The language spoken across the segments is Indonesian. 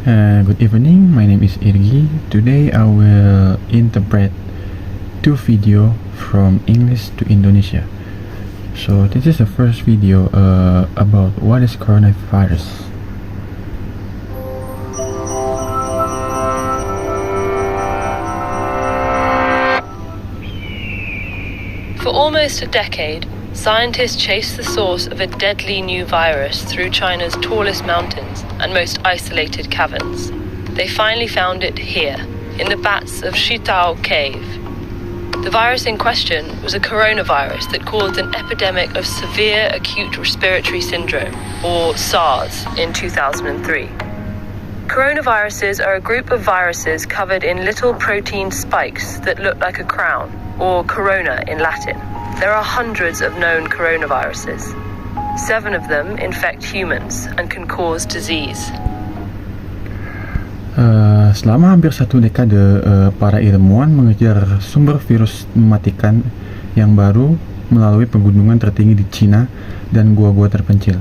Good evening, my name is Irgi. Today I will interpret two video from English to Indonesia. So this is the first video about what is coronavirus. For almost a decade, scientists chased the source of a deadly new virus through China's tallest mountains and most isolated caverns. They finally found it here, in the bats of Shitao Cave. The virus in question was a coronavirus that caused an epidemic of severe acute respiratory syndrome, or SARS, in 2003. Coronaviruses are a group of viruses covered in little protein spikes that look like a crown, or corona in Latin. There are hundreds of known coronaviruses. 7 of them infect humans and can cause disease. Selama hampir 1 dekade, para ilmuwan mengejar sumber virus mematikan yang baru melalui pegunungan tertinggi di Cina dan gua-gua terpencil.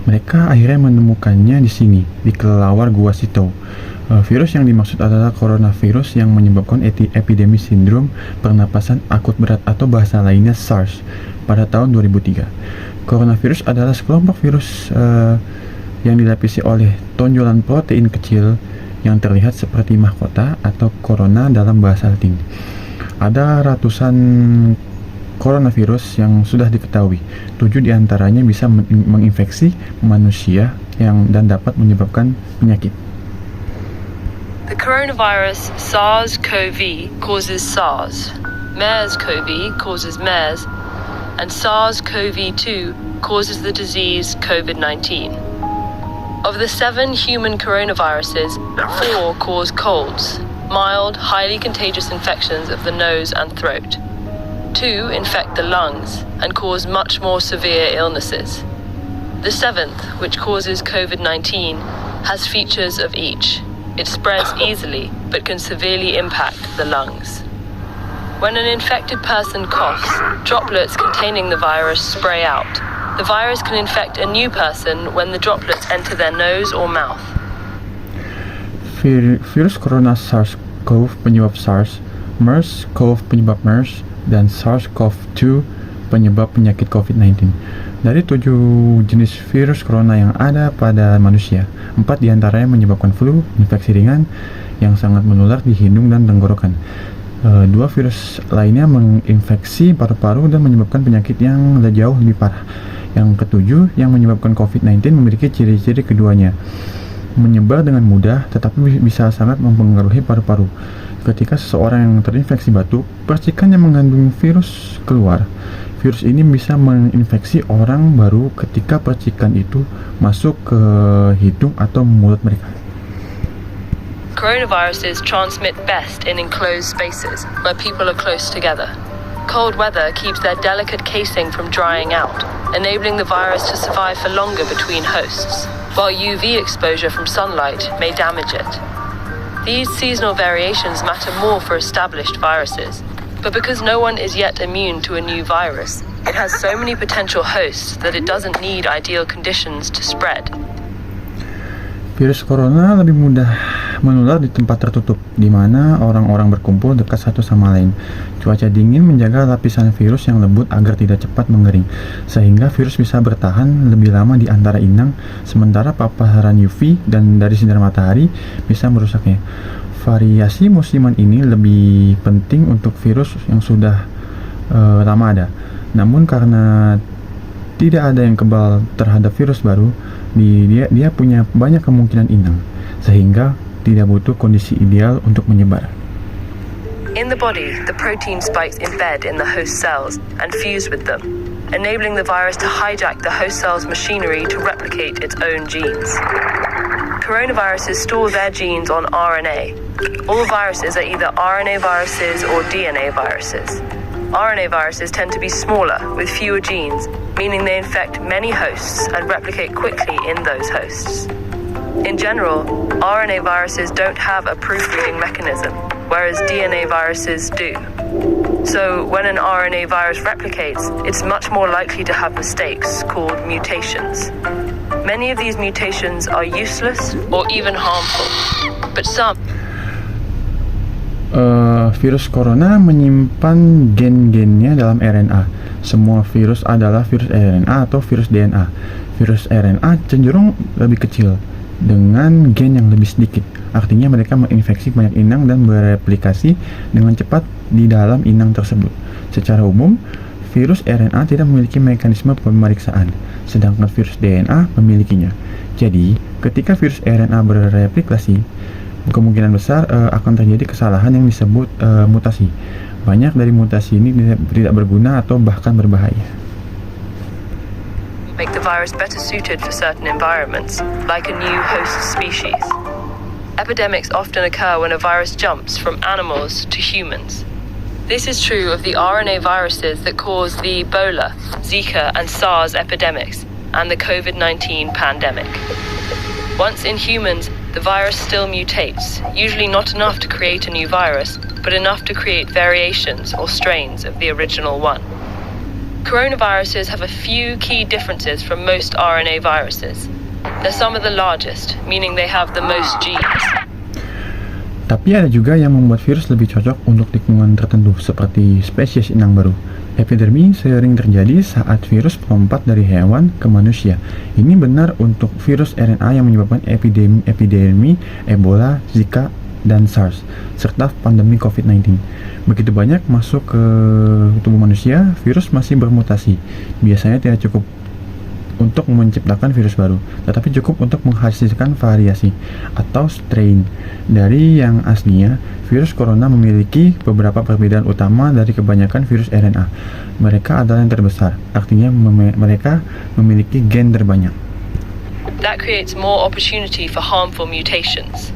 Mereka akhirnya menemukannya di sini, di kelelawar Gua Sitau. Virus yang dimaksud adalah coronavirus yang menyebabkan epidemi sindrom pernapasan akut berat atau bahasa lainnya SARS pada tahun 2003. Coronavirus adalah sekelompok virus yang dilapisi oleh tonjolan protein kecil yang terlihat seperti mahkota atau corona dalam bahasa Latin. Ada ratusan coronavirus yang sudah diketahui. 7 diantaranya bisa menginfeksi manusia dan dapat menyebabkan penyakit. The coronavirus SARS-CoV causes SARS, MERS-CoV causes MERS, and SARS-CoV-2 causes the disease COVID-19. Of the 7 human coronaviruses, 4 cause colds, mild, highly contagious infections of the nose and throat. 2 infect the lungs and cause much more severe illnesses. The 7th, which causes COVID-19, has features of each. It spreads easily, but can severely impact the lungs. When an infected person coughs, droplets containing the virus spray out. The virus can infect a new person when the droplets enter their nose or mouth. Virus corona SARS-CoV penyebab SARS, MERS-CoV penyebab MERS, dan SARS-CoV-2 penyebab penyakit COVID-19. Dari 7 jenis virus corona yang ada pada manusia, 4 diantaranya menyebabkan flu, infeksi ringan yang sangat menular di hidung dan tenggorokan. 2 virus lainnya menginfeksi paru-paru dan menyebabkan penyakit yang jauh lebih parah. Yang ketujuh, yang menyebabkan COVID-19 memiliki ciri-ciri keduanya. Menyebar dengan mudah, tetapi bisa sangat mempengaruhi paru-paru. Ketika seseorang yang terinfeksi batuk, percikan yang mengandung virus keluar. Virus ini bisa menginfeksi orang baru ketika percikan itu masuk ke hidung atau mulut mereka. Coronaviruses transmit best in enclosed spaces where people are close together. Cold weather keeps their delicate casing from drying out, enabling the virus to survive for longer between hosts, while UV exposure from sunlight may damage it. These seasonal variations matter more for established viruses, but because no one is yet immune to a new virus, it has so many potential hosts that it doesn't need ideal conditions to spread. Virus corona lebih mudah menular di tempat tertutup, di mana orang-orang berkumpul dekat satu sama lain. Cuaca dingin menjaga lapisan virus yang lembut agar tidak cepat mengering, sehingga virus bisa bertahan lebih lama di antara inang, sementara paparan UV dan dari sinar matahari bisa merusaknya. Variasi musiman ini lebih penting untuk virus yang sudah lama ada. Namun karena tidak ada yang kebal terhadap virus baru, dia punya banyak kemungkinan inang, sehingga tidak butuh kondisi ideal untuk menyebar. In the body, the protein spikes embed in the host cells and fuse with them, enabling the virus to hijack the host cell's machinery to replicate its own genes. Coronaviruses store their genes on RNA. All viruses are either RNA viruses or DNA viruses. RNA viruses tend to be smaller, with fewer genes, meaning they infect many hosts and replicate quickly in those hosts. In general, RNA viruses don't have a proofreading mechanism, whereas DNA viruses do. So when an RNA virus replicates, it's much more likely to have mistakes called mutations. Many of these mutations are useless or even harmful, but some virus corona menyimpan gen-gennya dalam RNA. Semua virus adalah virus RNA atau virus DNA. Virus RNA cenderung lebih kecil dengan gen yang lebih sedikit. Artinya mereka menginfeksi banyak inang dan bereplikasi dengan cepat di dalam inang tersebut. Secara umum, virus RNA tidak memiliki mekanisme pemeriksaan, sedangkan virus DNA memilikinya. Jadi, ketika virus RNA bereplikasi, kemungkinan besar akan terjadi kesalahan yang disebut mutasi. Banyak dari mutasi ini tidak berguna atau bahkan berbahaya. make the virus better suited for certain environments, like a new host species. Epidemics often occur when a virus jumps from animals to humans. This is true of the RNA viruses that cause the Ebola, Zika, and SARS epidemics, and the COVID-19 pandemic. Once in humans, the virus still mutates, usually not enough to create a new virus, but enough to create variations or strains of the original one. Coronaviruses have a few key differences from most RNA viruses. They're some of the largest, meaning they have the most genes. Tapi ada juga yang membuat virus lebih cocok untuk lingkungan tertentu, seperti spesies inang baru. Epidemi sering terjadi saat virus melompat dari hewan ke manusia. Ini benar untuk virus RNA yang menyebabkan epidemi Ebola, Zika, dan SARS, serta pandemi COVID-19. Begitu banyak masuk ke tubuh manusia, virus masih bermutasi. Biasanya tidak cukup untuk menciptakan virus baru, tetapi cukup untuk menghasilkan variasi atau strain dari yang aslinya. Virus corona memiliki beberapa perbedaan utama dari kebanyakan virus RNA. Mereka adalah yang terbesar, artinya mereka memiliki gen terbanyak. That creates more opportunity for harmful mutations.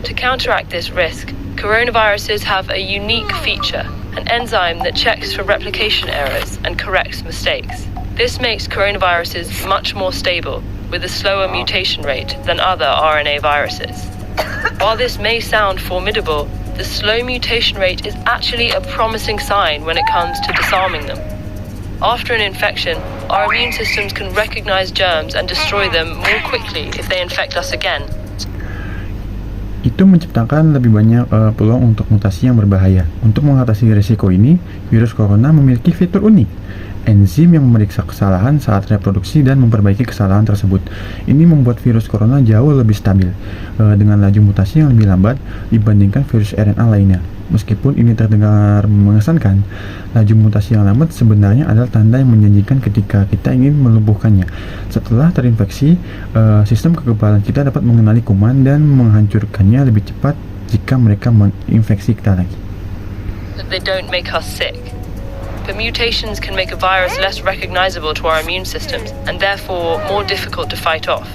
To counteract this risk, coronaviruses have a unique feature, an enzyme that checks for replication errors and corrects mistakes. This makes coronaviruses much more stable, with a slower mutation rate than other RNA viruses. While this may sound formidable, the slow mutation rate is actually a promising sign when it comes to disarming them. After an infection, our immune systems can recognize germs and destroy them more quickly if they infect us again. Itu menciptakan lebih banyak peluang untuk mutasi yang berbahaya. Untuk mengatasi risiko ini, virus corona memiliki fitur unik. Enzim yang memeriksa kesalahan saat reproduksi dan memperbaiki kesalahan tersebut. Ini membuat virus corona jauh lebih stabil, dengan laju mutasi yang lebih lambat dibandingkan virus RNA lainnya. Meskipun ini terdengar mengesankan, laju mutasi yang lambat sebenarnya adalah tanda yang menjanjikan ketika kita ingin melumpuhkannya. Setelah terinfeksi, sistem kekebalan kita dapat mengenali kuman dan menghancurkannya lebih cepat jika mereka menginfeksi kita lagi. They don't make us sick. But mutations can make a virus less recognizable to our immune systems and therefore more difficult to fight off.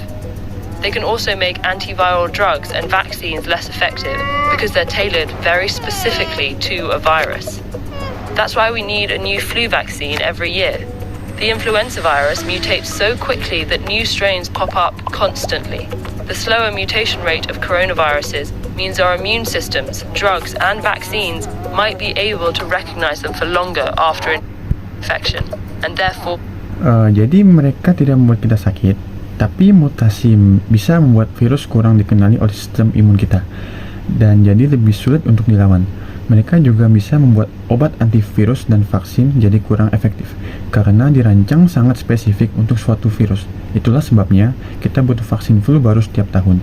They can also make antiviral drugs and vaccines less effective because they're tailored very specifically to a virus. That's why we need a new flu vaccine every year. The influenza virus mutates so quickly that new strains pop up constantly. The slower mutation rate of coronaviruses means our immune systems, drugs, and vaccines might be able to recognize them for longer after infection, and therefore jadi mereka tidak membuat kita sakit, tapi mutasi bisa membuat virus kurang dikenali oleh sistem imun kita dan jadi lebih sulit untuk dilawan. Mereka juga bisa membuat obat antivirus dan vaksin jadi kurang efektif karena dirancang sangat spesifik untuk suatu virus. Itulah sebabnya kita butuh vaksin flu baru setiap tahun.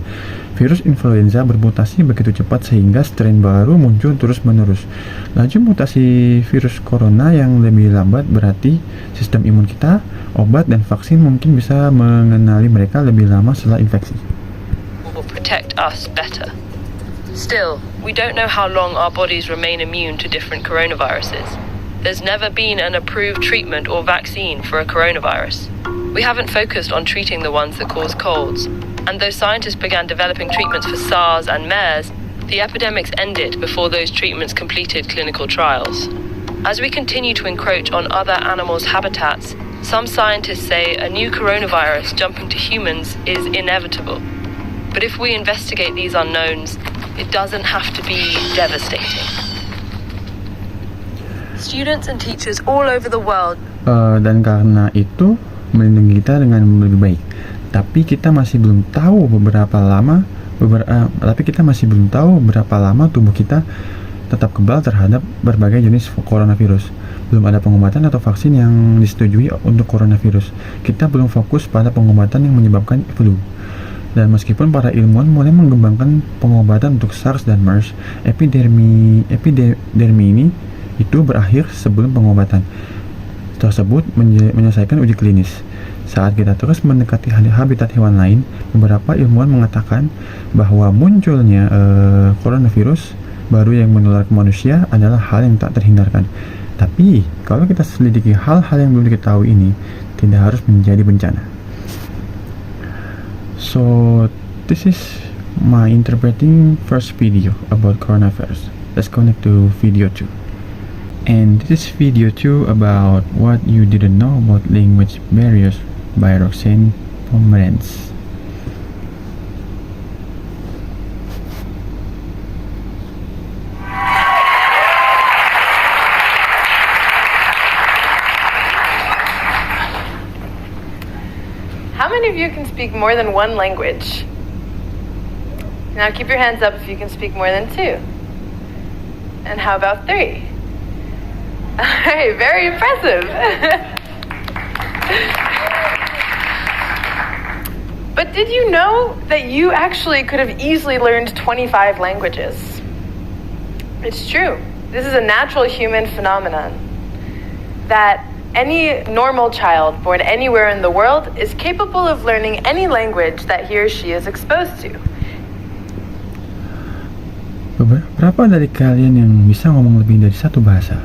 Virus influenza bermutasi begitu cepat sehingga strain baru muncul terus-menerus. Laju mutasi virus corona yang lebih lambat berarti sistem imun kita, obat, dan vaksin mungkin bisa mengenali mereka lebih lama setelah infeksi. will protect us better. Still, we don't know how long our bodies remain immune to different coronaviruses. There's never been an approved treatment or vaccine for a coronavirus. We haven't focused on treating the ones that cause colds, and though scientists began developing treatments for SARS and MERS, the epidemics ended before those treatments completed clinical trials. As we continue to encroach on other animals' habitats, some scientists say a new coronavirus jumping to humans is inevitable. But if we investigate these unknowns, it doesn't have to be devastating. Students and teachers all over the world Dan karena itu melindungi kita dengan lebih baik. Tapi kita masih belum tahu berapa lama tubuh kita tetap kebal terhadap berbagai jenis coronavirus. Belum ada pengobatan atau vaksin yang disetujui untuk coronavirus. Kita belum fokus pada pengobatan yang menyebabkan flu. Dan meskipun para ilmuwan mulai mengembangkan pengobatan untuk SARS dan MERS, epidemi ini itu berakhir sebelum pengobatan tersebut menyelesaikan uji klinis. Saat kita terus mendekati habitat hewan lain, beberapa ilmuwan mengatakan bahwa munculnya coronavirus baru yang menular ke manusia adalah hal yang tak terhindarkan. Tapi, kalau kita selidiki hal-hal yang belum diketahui ini, tidak harus menjadi bencana. So, this is my interpreting first video about coronavirus. Let's connect to video 2. And this is video 2 about what you didn't know about language barriers by Roxanne Pomerantz. How many of you can speak more than one language? Now keep your hands up if you can speak more than 2. And how about 3? Alright, very impressive. But did you know that you actually could have easily learned 25 languages? It's true. This is a natural human phenomenon that any normal child born anywhere in the world is capable of learning any language that he or she is exposed to. Berapa dari kalian yang bisa ngomong lebih dari satu bahasa?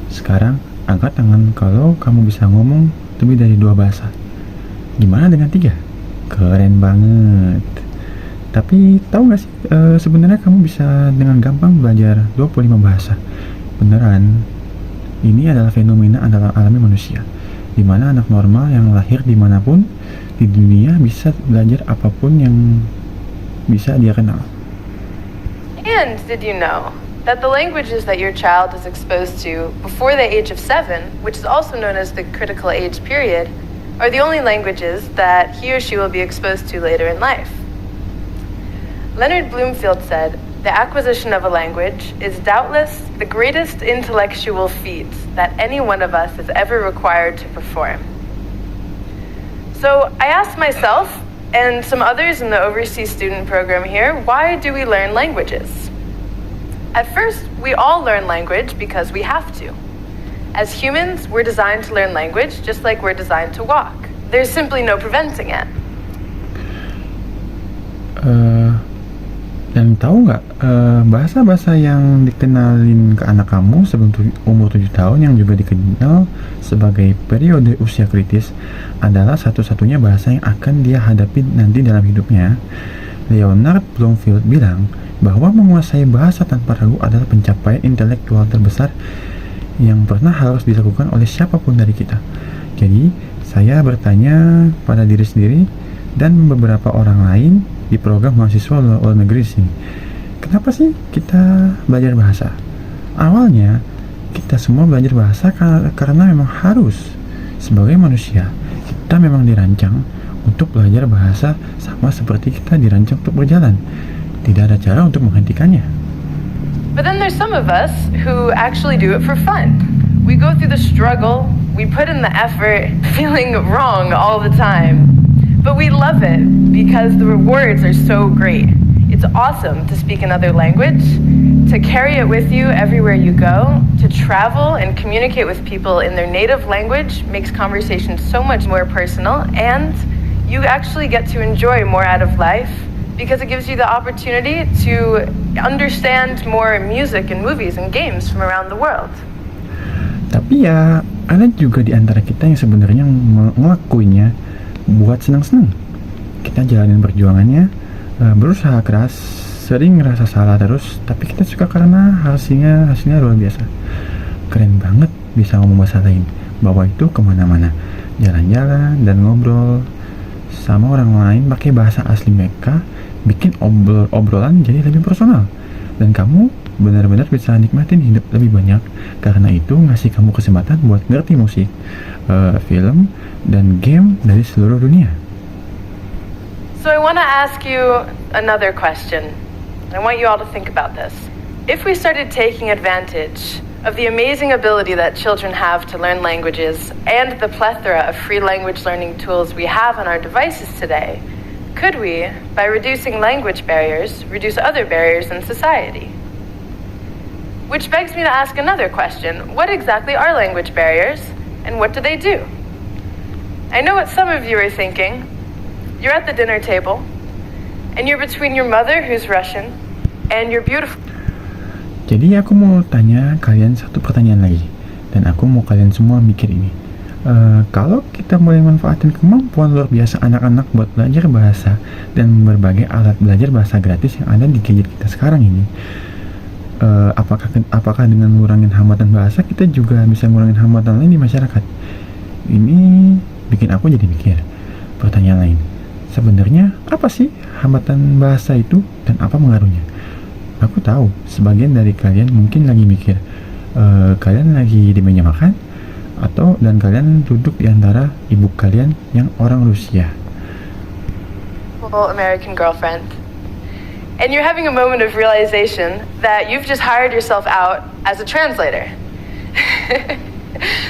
Sekarang, angkat tangan kalau kamu bisa ngomong lebih dari 2 bahasa. Gimana dengan 3? Keren banget. Tapi tahu gak sih, sebenarnya kamu bisa dengan gampang belajar 25 bahasa. Beneran. Ini adalah fenomena alami manusia, di mana anak normal yang lahir dimanapun di dunia bisa belajar apapun yang bisa dia kenal. And did you know that the languages that your child is exposed to before the age of 7, which is also known as the critical age period, are the only languages that he or she will be exposed to later in life? Leonard Bloomfield said, "The acquisition of a language is doubtless the greatest intellectual feat that any one of us is ever required to perform." So I asked myself and some others in the overseas student program here, why do we learn languages? At first, we all learn language because we have to. As humans, we're designed to learn language just like we're designed to walk. There's simply no preventing it. Dan tahu nggak, bahasa-bahasa yang dikenalin ke anak kamu sebelum umur 7 tahun yang juga dikenal sebagai periode usia kritis adalah satu-satunya bahasa yang akan dia hadapi nanti dalam hidupnya. Leonard Bloomfield bilang bahwa menguasai bahasa tanpa ragu adalah pencapaian intelektual terbesar yang pernah harus dilakukan oleh siapapun dari kita. Jadi, saya bertanya pada diri sendiri dan beberapa orang lain di program mahasiswa luar negeri sini, kenapa sih kita belajar bahasa? Awalnya kita semua belajar bahasa karena memang harus. Sebagai manusia, kita memang dirancang untuk belajar bahasa sama seperti kita dirancang untuk berjalan. Tidak ada cara untuk menghentikannya. But then there's some of us who actually do it for fun. We go through the struggle, we put in the effort, feeling wrong all the time. But we love it because the rewards are so great. It's awesome to speak another language, to carry it with you everywhere you go, to travel and communicate with people in their native language makes conversation so much more personal, and you actually get to enjoy more out of life because it gives you the opportunity to understand more music and movies and games from around the world. Tapi ya, ada juga di antara kita yang sebenarnya ngelakuinnya buat senang-senang. Kita jalanin perjuangannya, berusaha keras, sering ngerasa salah terus, tapi kita suka karena hasilnya luar biasa. Keren banget bisa ngomong bahasa lain, bawa itu kemana-mana, jalan-jalan dan ngobrol sama orang lain pakai bahasa asli mereka, bikin obrolan jadi lebih personal. Dan kamu benar-benar bisa nikmatin hidup lebih banyak, karena itu ngasih kamu kesempatan buat ngerti musik, film, dan game dari seluruh dunia. So I want to ask you another question. I want you all to think about this. If we started taking advantage of the amazing ability that children have to learn languages and the plethora of free language learning tools we have on our devices today, could we, by reducing language barriers, reduce other barriers in society? Which begs me to ask another question. What exactly are language barriers, and what do they do? I know what some of you are thinking. You're at the dinner table, and you're between your mother, who's Russian, and your beautiful... Jadi aku mau tanya kalian satu pertanyaan lagi, dan aku mau kalian semua mikir ini. Kalau kita mulai manfaatin kemampuan luar biasa anak-anak buat belajar bahasa dan berbagai alat belajar bahasa gratis yang ada di gadget kita sekarang ini, apakah dengan ngurangin hambatan bahasa kita juga bisa ngurangin hambatan lain di masyarakat? Ini bikin aku jadi mikir pertanyaan lain. Sebenarnya apa sih hambatan bahasa itu dan apa pengaruhnya? Aku tahu sebagian dari kalian mungkin lagi mikir, kalian lagi di meja makan dan kalian duduk di antara ibu kalian yang orang Rusia. American girlfriend. And you're having a moment of realization that you've just hired yourself out as a translator.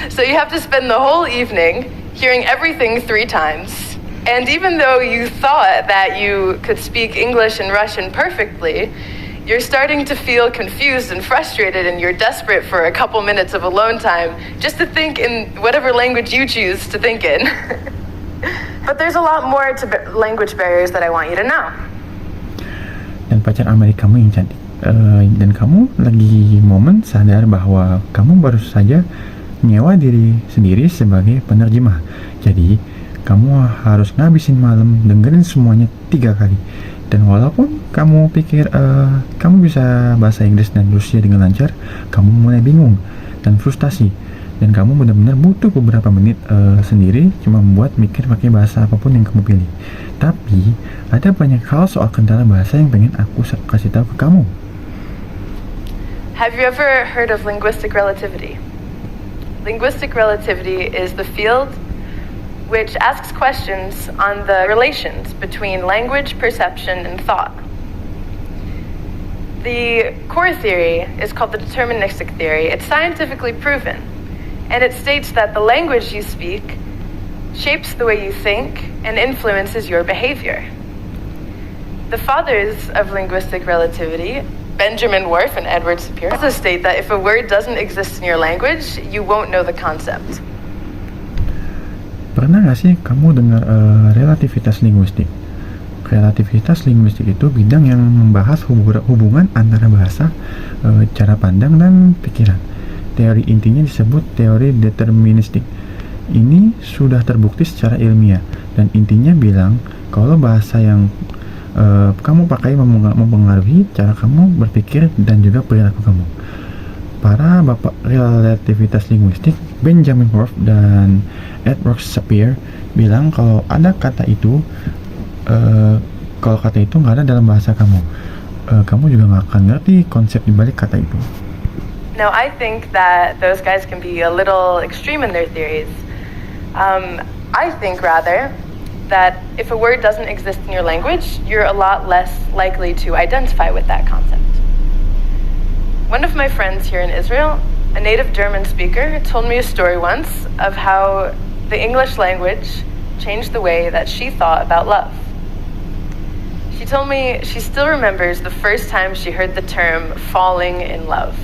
So you have to spend the whole evening hearing everything 3 times. And even though you thought that you could speak English and Russian perfectly, you're starting to feel confused and frustrated, and you're desperate for a couple minutes of alone time just to think in whatever language you choose to think in. But there's a lot more to language barriers that I want you to know. Dan pacar Amerika kamu yang cantik, dan kamu lagi momen sadar bahwa kamu baru saja nyewa diri sendiri sebagai penerjemah. Jadi kamu harus ngabisin malam dengerin semuanya 3 kali. Dan walaupun kamu pikir kamu bisa bahasa Inggris dan Rusia dengan lancar, kamu mulai bingung dan frustasi, dan kamu benar-benar butuh beberapa menit sendiri cuma membuat mikir pakai bahasa apapun yang kamu pilih. Tapi ada banyak hal soal kendala bahasa yang pengen aku kasih tahu ke kamu. Have you ever heard of linguistic relativity? Linguistic relativity is the field which asks questions on the relations between language, perception, and thought. The core theory is called the deterministic theory. It's scientifically proven, and it states that the language you speak shapes the way you think and influences your behavior. The fathers of linguistic relativity, Benjamin Whorf and Edward Sapir, also state that if a word doesn't exist in your language, you won't know the concept. Pernah gak sih kamu dengar relativitas linguistik? Relativitas linguistik itu bidang yang membahas hubungan antara bahasa, cara pandang, dan pikiran. Teori intinya disebut teori deterministik. Ini sudah terbukti secara ilmiah, dan intinya bilang kalau bahasa yang kamu pakai mempengaruhi cara kamu berpikir dan juga perilaku kamu. Para bapak relativitas linguistik Benjamin Whorf dan Edward Sapir bilang kalau ada kata itu, kalau kata itu nggak ada dalam bahasa kamu, kamu juga nggak akan ngerti konsep dibalik kata itu. Now, I think that those guys can be a little extreme in their theories. I think rather that if a word doesn't exist in your language, you're a lot less likely to identify with that concept. One of my friends here in Israel, a native German speaker, told me a story once of how the English language changed the way that she thought about love. She told me she still remembers the first time she heard the term falling in love,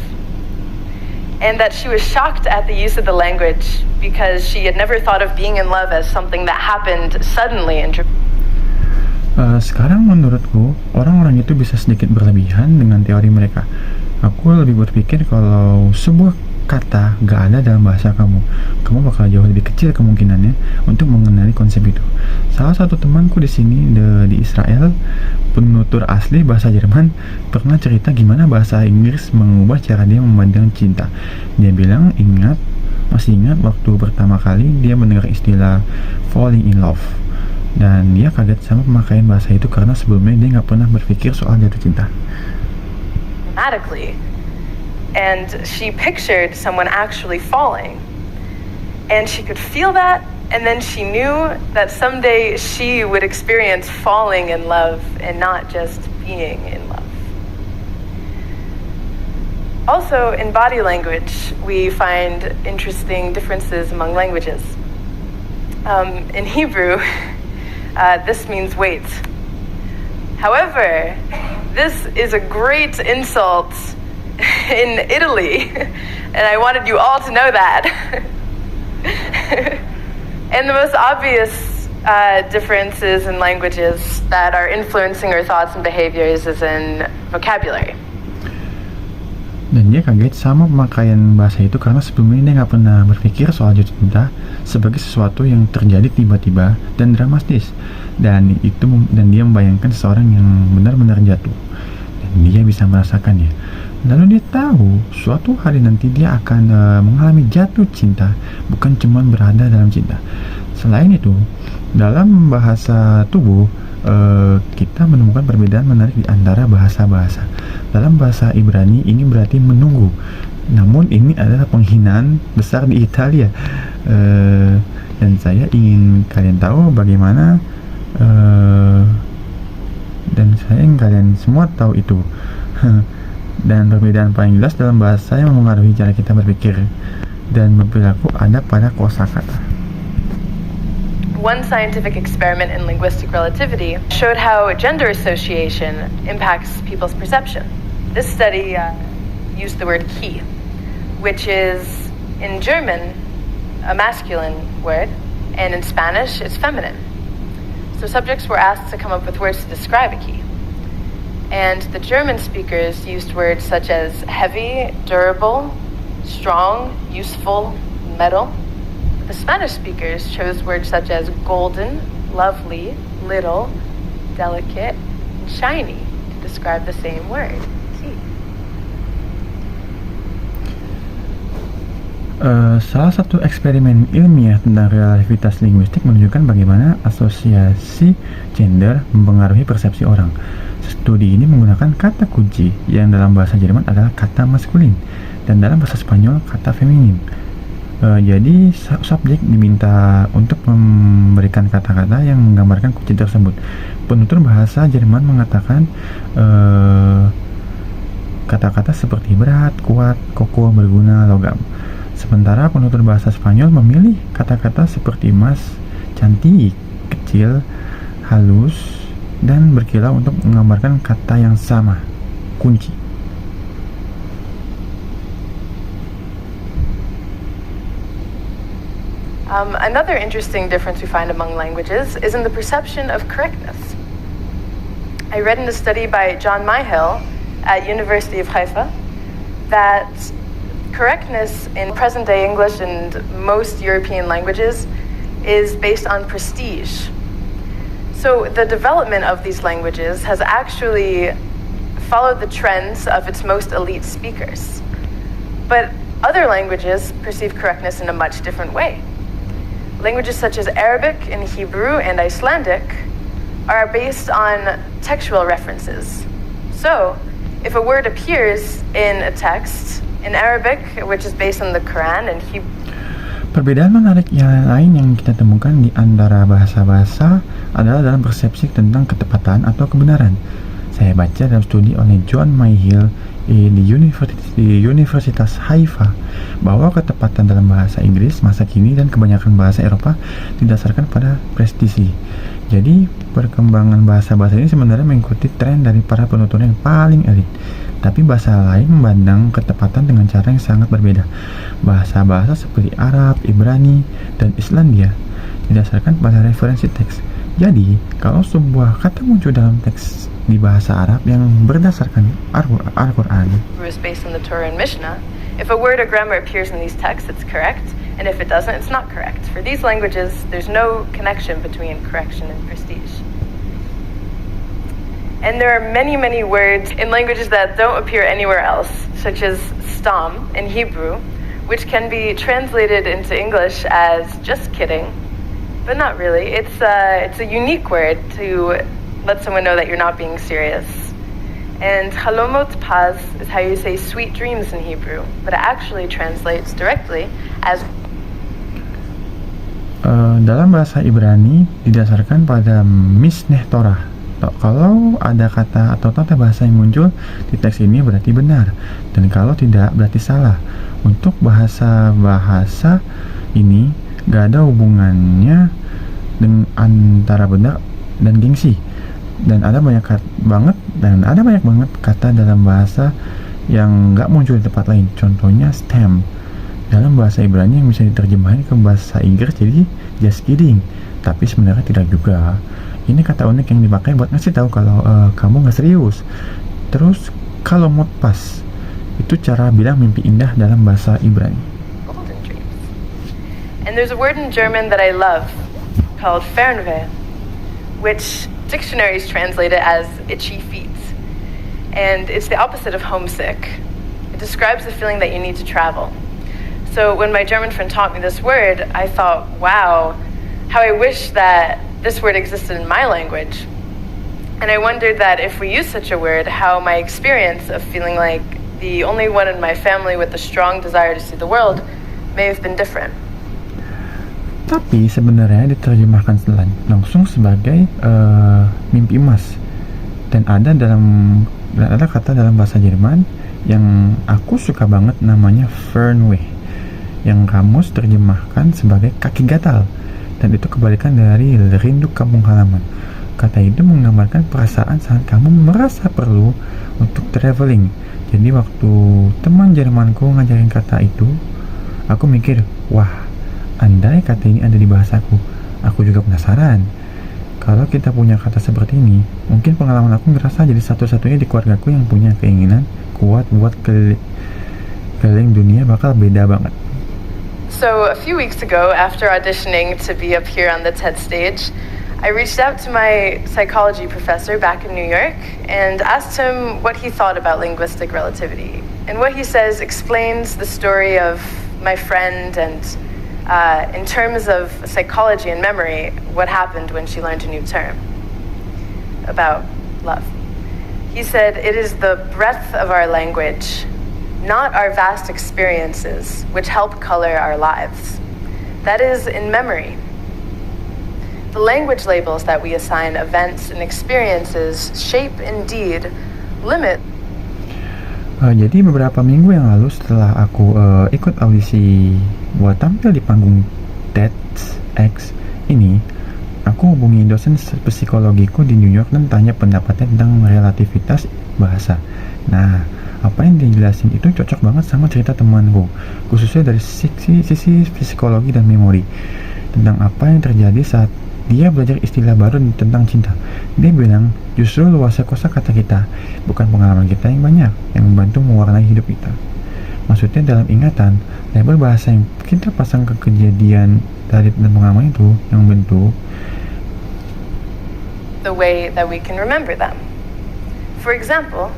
and that she was shocked at the use of the language because she had never thought of being in love as something that happened suddenly. Sekarang menurutku orang-orang itu bisa sedikit berlebihan dengan teori mereka. Aku lebih berpikir kalau sebuah kata gak ada dalam bahasa kamu bakal jauh lebih kecil kemungkinannya untuk mengenali konsep itu. Salah satu temanku di sini di Israel, penutur asli bahasa Jerman, pernah cerita gimana bahasa Inggris mengubah cara dia memandang cinta. Dia bilang masih ingat waktu pertama kali dia mendengar istilah falling in love, dan dia kaget sama pemakaian bahasa itu karena sebelumnya dia nggak pernah berpikir soal jatuh cinta. Dramatically, and she pictured someone actually falling, and she could feel that, And then she knew that someday she would experience falling in love and not just being in love. Also, in body language, we find interesting differences among languages. In Hebrew, this means wait. However, this is a great insult in Italy, and I wanted you all to know that. And the most obvious differences in languages that are influencing our thoughts and behaviors is in vocabulary. Dan dia kaget sama pemakaian bahasa itu karena sebelumnya dia nggak pernah berpikir soal jatuh cinta sebagai sesuatu yang terjadi tiba-tiba dan dramatis. Dan dia membayangkan seseorang yang benar-benar jatuh. Dan dia bisa merasakannya. Lalu dia tahu suatu hari nanti dia akan mengalami jatuh cinta, bukan cuma berada dalam cinta. Selain itu, dalam bahasa tubuh, kita menemukan perbedaan menarik di antara bahasa-bahasa. Dalam bahasa Ibrani ini berarti menunggu, namun ini adalah penghinaan besar di Italia. Dan saya ingin kalian tahu bagaimana, dan saya ingin kalian semua tahu itu. Dan perbedaan paling jelas dalam bahasa yang mempengaruhi cara kita berpikir dan berperilaku ada pada kosakata. One scientific experiment in linguistic relativity showed how gender association impacts people's perception. This study used the word key, which is in German a masculine word, and in Spanish it's feminine. So subjects were asked to come up with words to describe a key. And the German speakers used words such as heavy, durable, strong, useful, metal. The Spanish speakers chose words such as golden, lovely, little, delicate, and shiny to describe the same word, key. Salah satu eksperimen ilmiah tentang relativitas linguistik menunjukkan bagaimana asosiasi gender mempengaruhi persepsi orang. Studi ini menggunakan kata kunci yang dalam bahasa Jerman adalah kata maskulin dan dalam bahasa Spanyol kata feminin. Jadi subjek diminta untuk memberikan kata-kata yang menggambarkan kunci tersebut. Penutur bahasa Jerman mengatakan kata-kata seperti berat, kuat, kokoh, berguna, logam. Sementara penutur bahasa Spanyol memilih kata-kata seperti emas, cantik, kecil, halus, dan berkilau untuk menggambarkan kata yang sama, kunci. Another interesting difference we find among languages is in the perception of correctness. I read in a study by John Myhill at University of Haifa that correctness in present-day English and most European languages is based on prestige. So the development of these languages has actually followed the trends of its most elite speakers. But other languages perceive correctness in a much different way. Languages such as Arabic and Hebrew and Icelandic are based on textual references. So, if a word appears in a text, in Arabic, which is based on the Quran, and Hebrew... Perbedaan menarik yang lain yang kita temukan di antara bahasa-bahasa adalah dalam persepsi tentang ketepatan atau kebenaran. Saya baca dalam studi oleh John Myhill di Universitas Haifa bahwa ketepatan dalam bahasa Inggris masa kini dan kebanyakan bahasa Eropa didasarkan pada prestisi. Jadi perkembangan bahasa-bahasa ini sebenarnya mengikuti tren dari para penutur yang paling elit. Tapi bahasa lain memandang ketepatan dengan cara yang sangat berbeda. Bahasa-bahasa seperti Arab, Ibrani, dan Islandia didasarkan pada referensi teks. Jadi, kalau sebuah kata muncul dalam teks di bahasa Arab yang berdasarkan Al-Quran, is based on the Torah and Mishnah, if a word or grammar appears in these texts, it's correct, and if it doesn't, it's not correct. For these languages, there's no connection between correction and prestige. And there are many, many words in languages that don't appear anywhere else, such as stam in Hebrew, which can be translated into English as just kidding, but not really. It's a unique word to let someone know that you're not being serious. And halomot paz is how you say sweet dreams in Hebrew, but it actually translates directly as... dalam bahasa Ibrani didasarkan pada misneh Torah. Kalau ada kata atau tata bahasa yang muncul di teks ini berarti benar, dan kalau tidak berarti salah. Untuk bahasa-bahasa ini gak ada hubungannya dengan antara benar dan gengsi, dan ada banyak banget kata dalam bahasa yang gak muncul di tempat lain. Contohnya stem dalam bahasa Ibrani yang bisa diterjemahkan ke bahasa Inggris jadi just kidding, tapi sebenarnya tidak juga. Ini kata unik yang dipakai buat ngasih tahu kalau kamu nggak serius. Terus kalau mood pas, itu cara bilang mimpi indah dalam bahasa Ibrani. Golden dreams. And there's a word in German that I love called Fernweh, which dictionaries translate it as itchy feet. And it's the opposite of homesick. It describes the feeling that you need to travel. So when my German friend taught me this word, I thought, wow, how I wish that this word existed in my language. And I wondered that if we use such a word, how my experience of feeling like the only one in my family with a strong desire to see the world may have been different. Tapi sebenarnya diterjemahkan langsung sebagai mimpi emas. Dan ada kata dalam bahasa Jerman yang aku suka banget, namanya Fernweh, yang kamus terjemahkan sebagai kaki gatal, dan itu kebalikan dari rindu kampung halaman. Kata itu menggambarkan perasaan saat kamu merasa perlu untuk traveling. Jadi waktu teman Jermanku ngajarin kata itu, aku mikir, wah, andai kata ini ada di bahasaku. Aku juga penasaran. Kalau kita punya kata seperti ini, mungkin pengalaman aku ngerasa jadi satu-satunya di keluargaku yang punya keinginan kuat buat keliling dunia bakal beda banget. So a few weeks ago, after auditioning to be up here on the TED stage, I reached out to my psychology professor back in New York and asked him what he thought about linguistic relativity. And what he says explains the story of my friend and, in terms of psychology and memory, what happened when she learned a new term about love. He said, "It is the breadth of our language, not our vast experiences, which help color our lives. That is in memory. The language labels that we assign events and experiences shape, indeed, limit." Jadi beberapa minggu yang lalu setelah aku ikut audisi buat tampil di panggung TEDx ini, aku hubungi dosen psikologiku di New York dan tanya pendapatnya tentang relativitas bahasa. Nah, apa yang dijelasin itu cocok banget sama cerita temanku, khususnya dari sisi psikologi dan memori, tentang apa yang terjadi saat dia belajar istilah baru tentang cinta. Dia bilang justru luasnya kosakata kita, bukan pengalaman kita yang banyak, yang membantu mewarnai hidup kita. Maksudnya dalam ingatan, label bahasa yang kita pasang ke kejadian dari dan pengalaman itu yang membentuk the way that we can remember them. For example,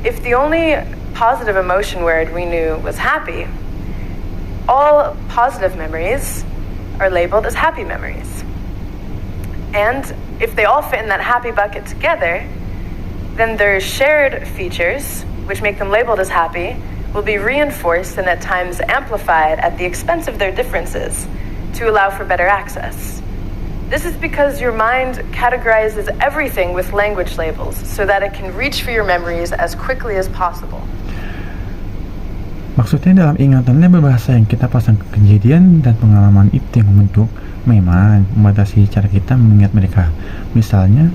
if the only positive emotion word we knew was happy, all positive memories are labeled as happy memories. And if they all fit in that happy bucket together, then their shared features, which make them labeled as happy, will be reinforced and at times amplified at the expense of their differences to allow for better access. This is because your mind categorizes everything with language labels so that it can reach for your memories as quickly as possible. Maksudnya dalam ingatan label bahasa yang kita pasang ke kejadian dan pengalaman itu yang membentuk memang membatasi cara kita mengingat mereka. Misalnya,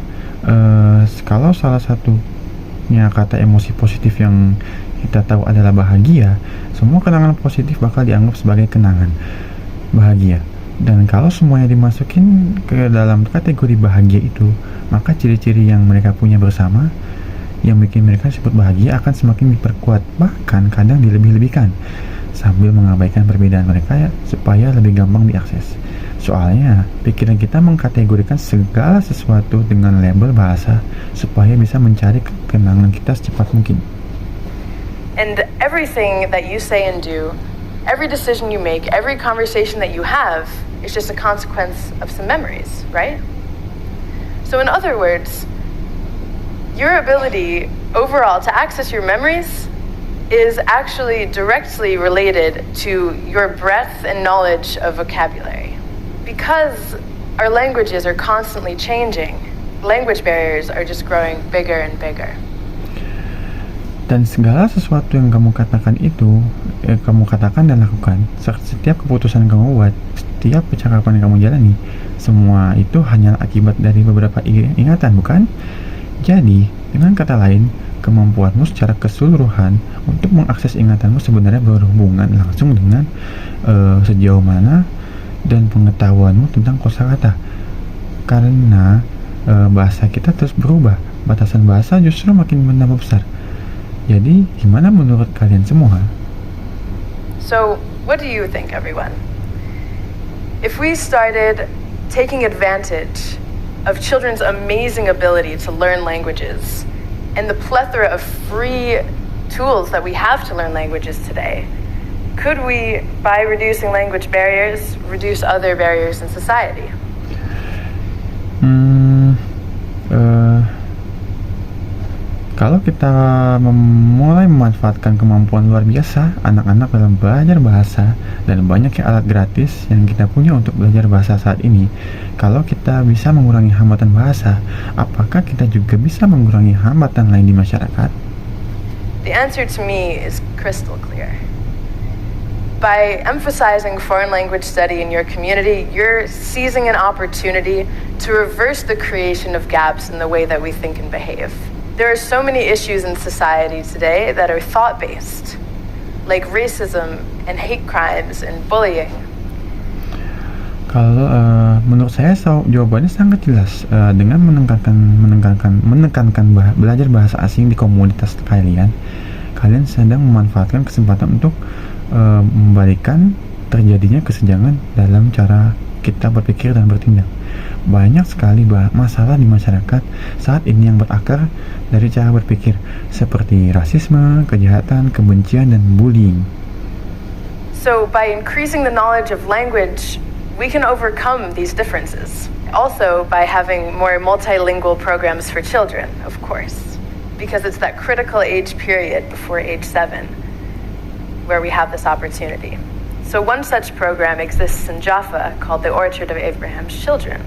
kalau salah satunya kata emosi positif yang kita tahu adalah bahagia, semua kenangan positif bakal dianggap sebagai kenangan bahagia. Dan kalau semuanya dimasukin ke dalam kategori bahagia itu, maka ciri-ciri yang mereka punya bersama yang bikin mereka disebut bahagia akan semakin diperkuat, bahkan kadang dilebih-lebihkan, sambil mengabaikan perbedaan mereka supaya lebih gampang diakses. Soalnya, pikiran kita mengkategorikan segala sesuatu dengan label bahasa supaya bisa mencari kenangan kita secepat mungkin. And everything that you say and do, every decision you make, every conversation that you have is just a consequence of some memories, right? So in other words, your ability overall to access your memories is actually directly related to your breadth and knowledge of vocabulary. Because our languages are constantly changing, language barriers are just growing bigger and bigger. Dan segala sesuatu yang kamu katakan itu, kamu katakan dan lakukan, setiap keputusan yang kamu buat, setiap percakapan yang kamu jalani, semua itu hanyalah akibat dari beberapa ingatan, bukan? Jadi, dengan kata lain, kemampuanmu secara keseluruhan untuk mengakses ingatanmu sebenarnya berhubungan langsung dengan sejauh mana dan pengetahuanmu tentang kosakata. Karena bahasa kita terus berubah, batasan bahasa justru makin menambah besar. Jadi, gimana menurut kalian semua? So, what do you think, everyone? If we started taking advantage of children's amazing ability to learn languages and the plethora of free tools that we have to learn languages today, could we, by reducing language barriers, reduce other barriers in society? Kalau kita mulai memanfaatkan kemampuan luar biasa anak-anak dalam belajar bahasa dan banyaknya alat gratis yang kita punya untuk belajar bahasa saat ini, kalau kita bisa mengurangi hambatan bahasa, apakah kita juga bisa mengurangi hambatan lain di masyarakat? The answer to me is crystal clear. By emphasizing foreign language study in your community, you're seizing an opportunity to reverse the creation of gaps in the way that we think and behave. There are so many issues in society today that are thought-based, like racism and hate crimes and bullying. Kalau menurut saya jawabannya sangat jelas. Dengan menekankan belajar bahasa asing di komunitas kalian sedang memanfaatkan kesempatan untuk membalikan terjadinya kesenjangan dalam cara kita berpikir dan bertindak. Banyak sekali masalah di masyarakat saat ini yang berakar dari cara berpikir, seperti rasisme, kejahatan, kebencian, dan bullying. So, by increasing the knowledge of language, we can overcome these differences. Also, by having more multilingual programs for children, of course, because it's that critical age period before age 7 where we have this opportunity. So one such program exists in Jaffa called the Orchard of Abraham's Children.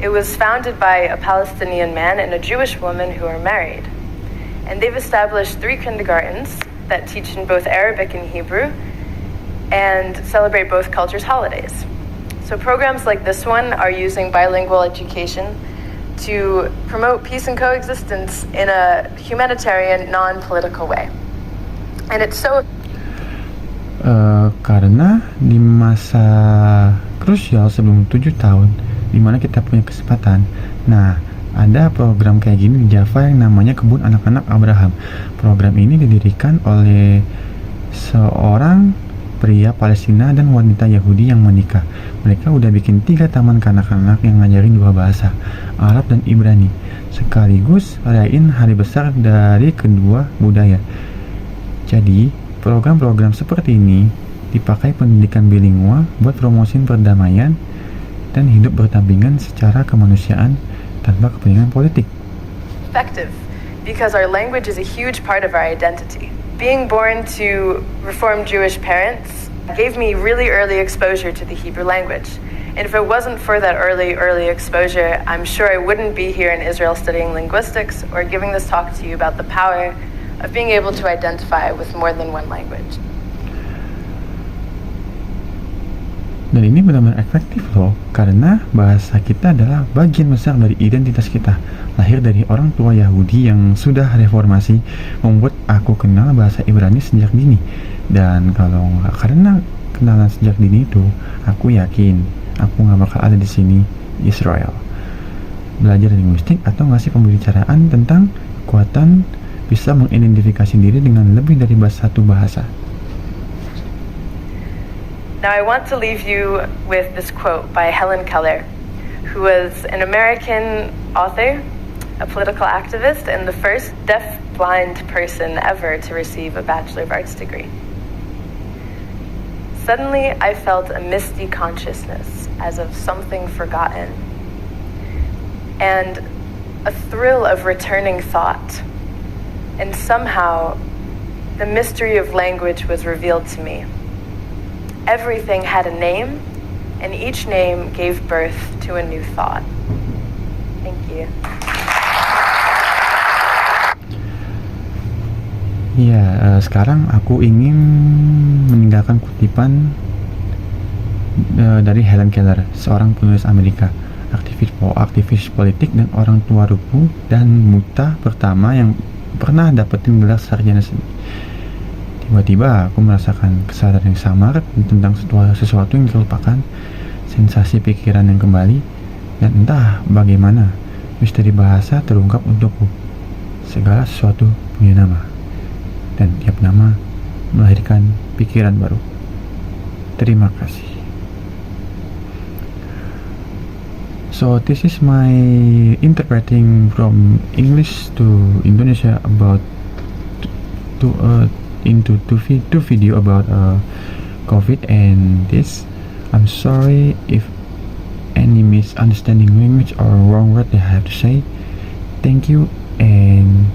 It was founded by a Palestinian man and a Jewish woman who are married. And they've established 3 kindergartens that teach in both Arabic and Hebrew and celebrate both cultures' holidays. So programs like this one are using bilingual education to promote peace and coexistence in a humanitarian, non-political way. And it's so... Karena di masa krusial sebelum 7 tahun, di mana kita punya kesempatan. Nah, ada program kayak gini di Java yang namanya Kebun Anak-anak Abraham. Program ini didirikan oleh seorang pria Palestina dan wanita Yahudi yang menikah. Mereka udah bikin 3 taman kanak-kanak yang ngajarin 2 bahasa, Arab dan Ibrani, sekaligus rayain hari besar dari kedua budaya. Jadi, program-program seperti ini dipakai pendidikan bilingual buat promosiin perdamaian dan hidup berdampingan secara kemanusiaan tanpa kepentingan politik. Effective, because our language is a huge part of our identity. Being born to Reformed Jewish parents gave me really early exposure to the Hebrew language. And if it wasn't for that early exposure, I'm sure I wouldn't be here in Israel studying linguistics or giving this talk to you about the power of being able to identify with more than one language. Dan ini benar-benar efektif loh, karena bahasa kita adalah bagian besar dari identitas kita. Lahir dari orang tua Yahudi yang sudah reformasi, membuat aku kenal bahasa Ibrani sejak dini. Dan kalau nggak karena kenalan sejak dini itu, aku yakin aku nggak bakal ada di sini, Israel. Belajar linguistik atau ngasih pembicaraan tentang kekuatan bisa mengidentifikasi diri dengan lebih dari satu bahasa. Now I want to leave you with this quote by Helen Keller, who was an American author, a political activist, and the first deaf-blind person ever to receive a Bachelor of Arts degree. Suddenly, I felt a misty consciousness as of something forgotten, and a thrill of returning thought. And somehow, the mystery of language was revealed to me. Everything had a name and each name gave birth to a new thought. Thank you. Ya, sekarang aku ingin meninggalkan kutipan dari Helen Keller, seorang penulis Amerika, aktivis politik dan orang tua rupu dan muta pertama yang pernah dapetin gelar sarjana seni. Tiba-tiba aku merasakan kesadaran yang samar tentang sesuatu yang terlupakan, sensasi pikiran yang kembali, dan entah bagaimana misteri bahasa terungkap untukku. Segala sesuatu punya nama, dan tiap nama melahirkan pikiran baru. Terima kasih. So this is my interpreting from English to Indonesia about into two video about COVID and this. I'm sorry if any misunderstanding language or wrong word that I have to say. Thank you and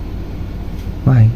bye.